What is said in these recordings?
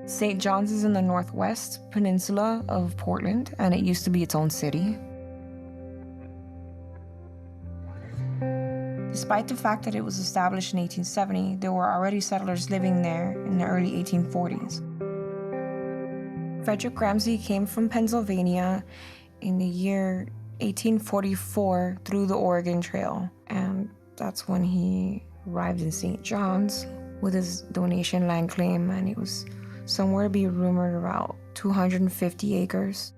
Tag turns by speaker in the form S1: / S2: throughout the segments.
S1: St. John's is in the northwest peninsula of Portland, and it used to be its own city. Despite the fact that it was established in 1870, there were already settlers living there in the early 1840s. Frederick Ramsey came from Pennsylvania in the year 1844 through the Oregon Trail, and that's when he arrived in St. John's with his donation land claim, and it was somewhere to be rumored about 250 acres.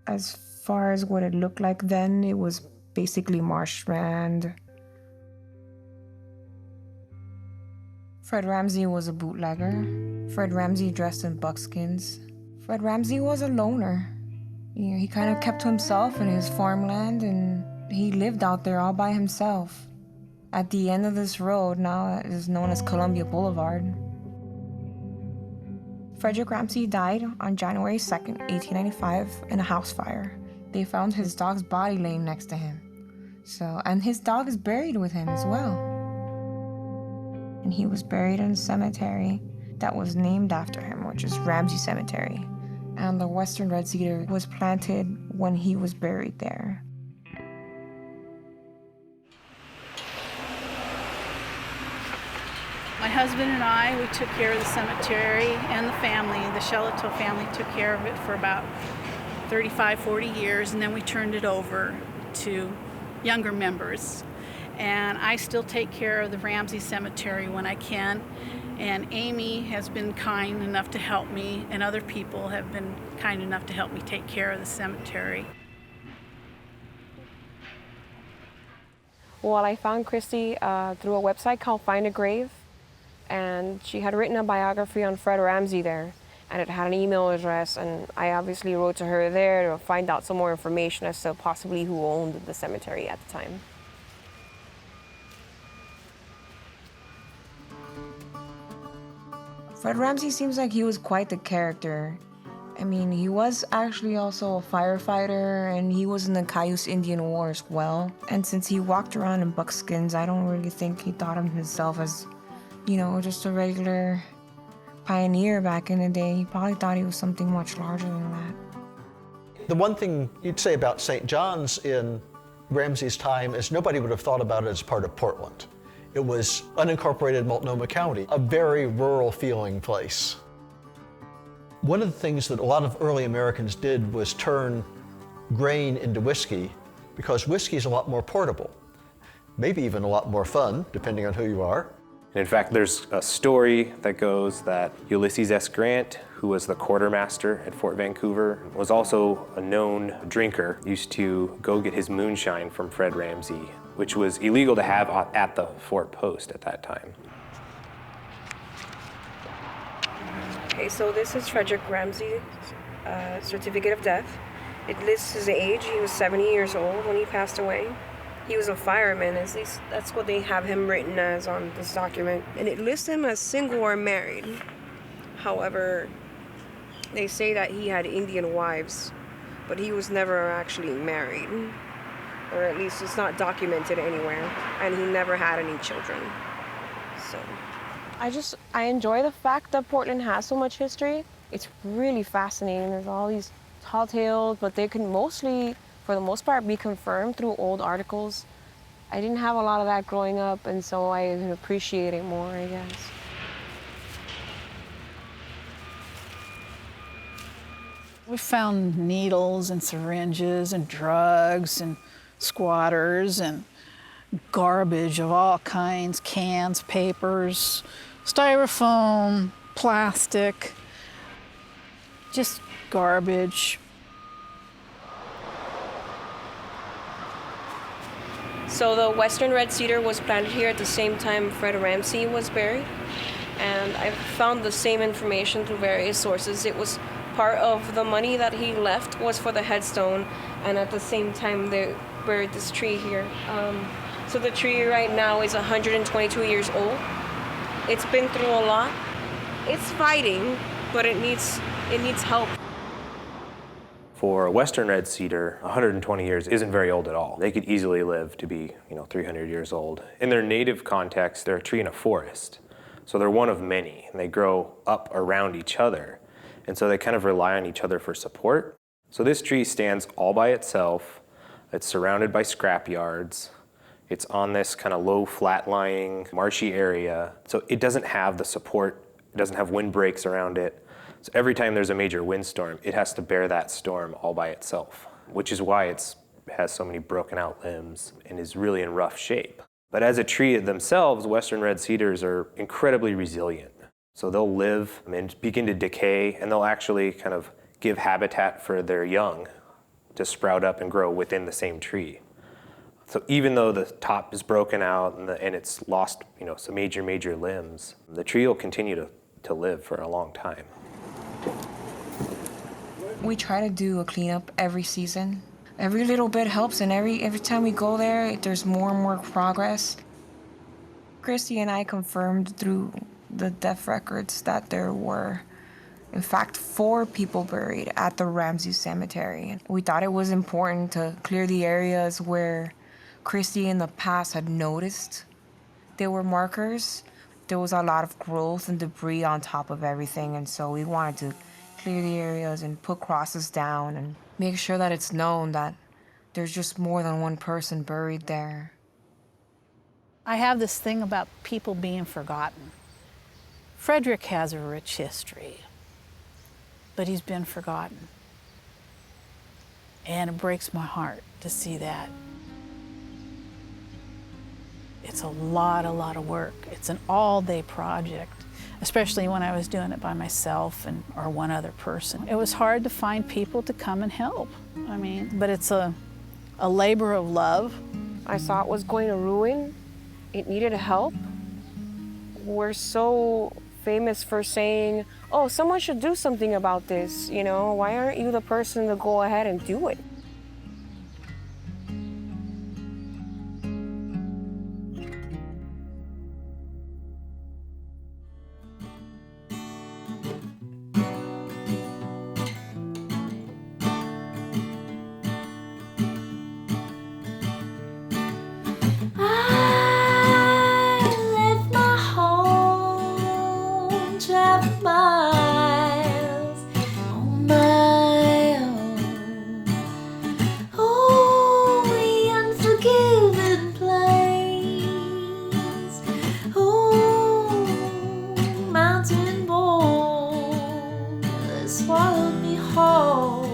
S1: As far as what it looked like then, it was basically marshland. Fred Ramsey was a bootlegger. Fred Ramsey dressed in buckskins. Fred Ramsey was a loner. You know, he kind of kept to himself in his farmland, and he lived out there all by himself. At the end of this road, now it is known as Columbia Boulevard. Frederick Ramsey died on January 2nd, 1895 in a house fire. They found his dog's body laying next to him. And his dog is buried with him as well. And he was buried in a cemetery that was named after him, which is Ramsey Cemetery. And the western red cedar was planted when he was buried there.
S2: My husband and I, we took care of the cemetery and the family. The Shellito family took care of it for about 35, 40 years, and then we turned it over to younger members. And I still take care of the Ramsey Cemetery when I can. And Amy has been kind enough to help me, and other people have been kind enough to help me take care of the cemetery.
S3: Well, I found Christy through a website called Find a Grave, and she had written a biography on Fred Ramsey there, and it had an email address, and I obviously wrote to her there to find out some more information as to possibly who owned the cemetery at the time.
S1: Fred Ramsey seems like he was quite the character. I mean, he was actually also a firefighter, and he was in the Cayuse Indian War as well. And since he walked around in buckskins, I don't really think he thought of himself as, you know, just a regular pioneer back in the day. He probably thought he was something much larger than that.
S4: The one thing you'd say about St. John's in Ramsey's time is nobody would have thought about it as part of Portland. It was unincorporated Multnomah County, a very rural feeling place. One of the things that a lot of early Americans did was turn grain into whiskey, because whiskey is a lot more portable, maybe even a lot more fun, depending on who you are.
S5: And in fact, there's a story that goes that Ulysses S. Grant, who was the quartermaster at Fort Vancouver, was also a known drinker, used to go get his moonshine from Fred Ramsey, which was illegal to have at the fort post at that time.
S3: Okay, so this is Frederick Ramsey's certificate of death. It lists his age. He was 70 years old when he passed away. He was a fireman, at least that's what they have him written as on this document. And it lists him as single or married. However, they say that he had Indian wives, but he was never actually married. Or at least it's not documented anywhere. And he never had any children. So I enjoy the fact that Portland has so much history. It's really fascinating. There's all these tall tales, but they can mostly, for the most part, be confirmed through old articles. I didn't have a lot of that growing up, and so I appreciate it more, I guess.
S2: We found needles and syringes and drugs and squatters and garbage of all kinds, cans, papers, styrofoam, plastic, just garbage.
S3: So the western red cedar was planted here at the same time Fred Ramsey was buried. And I found the same information through various sources. It was part of the money that he left was for the headstone, and at the same time they buried this tree here. So the tree right now is 122 years old. It's been through a lot. It's fighting, but it needs help.
S5: For a western red cedar, 120 years isn't very old at all. They could easily live to be, 300 years old. In their native context, they're a tree in a forest. So they're one of many, and they grow up around each other. And so they kind of rely on each other for support. So this tree stands all by itself. It's surrounded by scrap yards. It's on this kind of low, flat-lying, marshy area. So it doesn't have the support. It doesn't have windbreaks around it. So every time there's a major windstorm, it has to bear that storm all by itself, which is why it has so many broken out limbs and is really in rough shape. But as a tree themselves, western red cedars are incredibly resilient. So they'll live and begin to decay, and they'll actually kind of give habitat for their young to sprout up and grow within the same tree. So even though the top is broken out and it's lost, some major limbs, the tree will continue to live for a long time.
S1: We try to do a cleanup every season. Every little bit helps, and every time we go there, there's more and more progress. Christy and I confirmed through the death records that there were, in fact, 4 people buried at the Ramsey cemetery. We thought it was important to clear the areas where Christy in the past had noticed there were markers. There was a lot of growth and debris on top of everything, and so we wanted to clear the areas and put crosses down and make sure that it's known that there's just more than one person buried there.
S2: I have this thing about people being forgotten. Frederick has a rich history, but he's been forgotten. And it breaks my heart to see that. It's a lot of work. It's an all-day project, especially when I was doing it by myself or one other person. It was hard to find people to come and help. But it's a labor of love.
S3: I saw it was going to ruin. It needed help. We're so famous for saying, oh, someone should do something about this, Why aren't you the person to go ahead and do it?
S6: Swallowed me whole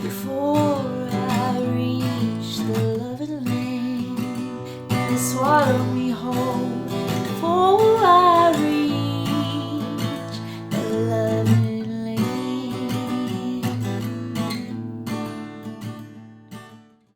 S6: before I reached the loving land. It swallowed me whole.